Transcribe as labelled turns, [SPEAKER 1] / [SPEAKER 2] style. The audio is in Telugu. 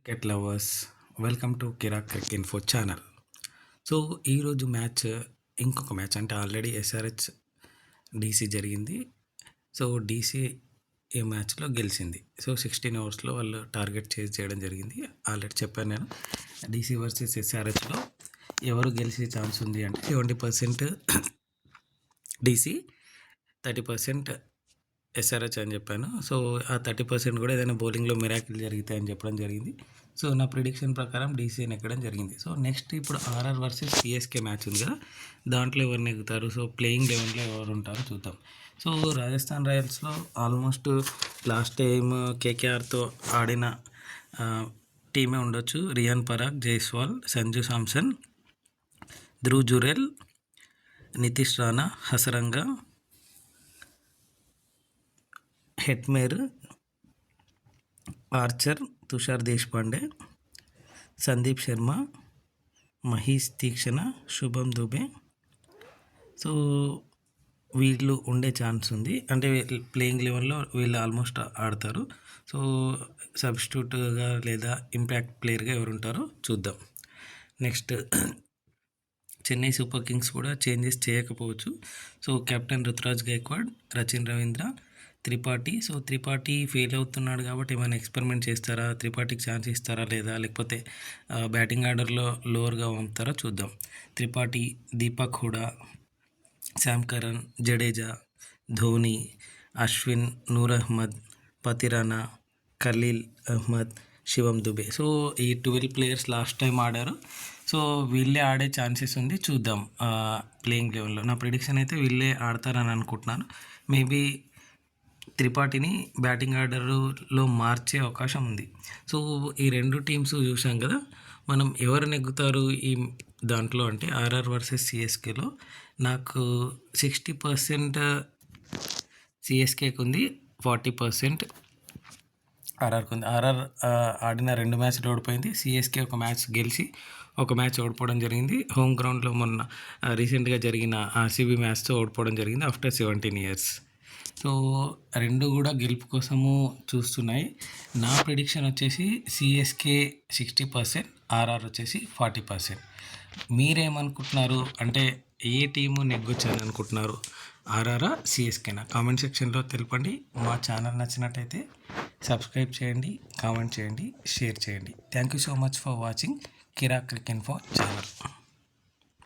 [SPEAKER 1] Cricket lovers, welcome to Kirak crick info channel. So ఈరోజు మ్యాచ్ ఇంకొక మ్యాచ్ అంటే ఆల్రెడీ ఎస్ఆర్హెచ్ డీసీ జరిగింది. సో డీసీ ఈ మ్యాచ్లో గెలిచింది. సో 16 ఓవర్స్లో వాళ్ళు టార్గెట్ చేజ్ చేయడం జరిగింది. ఆల్రెడీ చెప్పాను నేను. డీసీ వర్సెస్ ఎస్ఆర్హెచ్లో ఎవరు గెలిచే ఛాన్స్ ఉంది అంటే 70% డీసీ, 30% ఎస్ఆర్హెచ్ అని చెప్పాను. సో ఆ 30% కూడా ఏదైనా బౌలింగ్లో మిరాకిల్ జరుగుతాయని చెప్పడం జరిగింది. సో నా ప్రిడిక్షన్ ప్రకారం డీసీని ఎక్కడం జరిగింది. సో నెక్స్ట్ ఇప్పుడు ఆర్ఆర్ వర్సెస్ సిఎస్కే మ్యాచ్ ఉంది కదా, దాంట్లో ఎవరు నెగ్గుతారు, సో ప్లేయింగ్ లెవెన్లో ఎవరు ఉంటారో చూద్దాం. సో రాజస్థాన్ రాయల్స్లో ఆల్మోస్ట్ లాస్ట్ టైం కేకేఆర్తో ఆడిన టీమే ఉండొచ్చు. Riyan Parag, Jaiswal, Sanju Samson, Dhruv Jurel, Nitish Rana, Hasaranga, Hetmyer, Archer, Tushar Deshpande, Sandeep Sharma, Maheesh Theekshana, Shubham Dubey. So వీళ్ళు ఉండే ఛాన్స్ ఉంది. అంటే ప్లేయింగ్ లెవెల్లో వీళ్ళు ఆల్మోస్ట్ ఆడతారు. సో సబ్స్టిట్యూట్గా లేదా ఇంపాక్ట్ ప్లేయర్గా ఎవరు ఉంటారో చూద్దాం. నెక్స్ట్ చెన్నై సూపర్ కింగ్స్ కూడా చేంజెస్ చేయకపోవచ్చు. So captain Ruturaj Gaikwad, Rachin Ravindra, Tripathi. So Tripathi fail అవుతున్నాడు కాబట్టి ఏమైనా ఎక్స్పెరిమెంట్ చేస్తారా, త్రిపాఠికి ఛాన్స్ ఇస్తారా లేదా, లేకపోతే బ్యాటింగ్ ఆర్డర్లో లోవర్గా పంపుతారా చూద్దాం. త్రిపాఠి, దీపక్ హుడా, శామ్ కరణ్, జడేజా, ధోని, అశ్విన్, నూర్ అహ్మద్, పతిరానా, ఖలీల్ అహ్మద్, శివం దుబే. సో ఈ 12 ప్లేయర్స్ లాస్ట్ టైం ఆడారు. సో వీళ్ళే ఆడే ఛాన్సెస్ ఉంది, చూద్దాం. ప్లేయింగ్ లెవెల్లో నా ప్రిడిక్షన్ అయితే వీళ్ళే ఆడతారని అనుకుంటున్నాను. మేబీ త్రిపాఠిని బ్యాటింగ్ ఆర్డర్లో మార్చే అవకాశం ఉంది. సో ఈ రెండు టీమ్స్ చూసాం కదా, మనం ఎవరు నెగ్గుతారు ఈ దాంట్లో అంటే ఆర్ఆర్ వర్సెస్ సిఎస్కేలో నాకు 60% సిఎస్కేకి ఉంది, 40% ఆర్ఆర్కి ఉంది. ఆర్ఆర్ ఆడిన 2 మ్యాచ్లు ఓడిపోయింది. సిఎస్కే ఒక మ్యాచ్ గెలిచి ఒక మ్యాచ్ ఓడిపోవడం జరిగింది. హోమ్ గ్రౌండ్లో మొన్న రీసెంట్గా జరిగిన ఆర్సీబీ మ్యాచ్తో ఓడిపోవడం జరిగింది ఆఫ్టర్ 17 ఇయర్స్. సో రెండు కూడా గెలుపు కోసము చూస్తున్నాయి. నా ప్రిడిక్షన్ వచ్చేసి సిఎస్కే 60%, ఆర్ఆర్ వచ్చేసి 40%. మీరేమనుకుంటున్నారు అంటే ఏ టీము నెగ్గొచ్చని అనుకుంటున్నారు, ఆర్ఆర్ఆ సిఎస్కేనా? కామెంట్ సెక్షన్లో తెలపండి. మా ఛానల్ నచ్చినట్టయితే సబ్స్క్రైబ్ చేయండి, కామెంట్ చేయండి, షేర్ చేయండి. Thank you so much for watching Kirak crick info channel.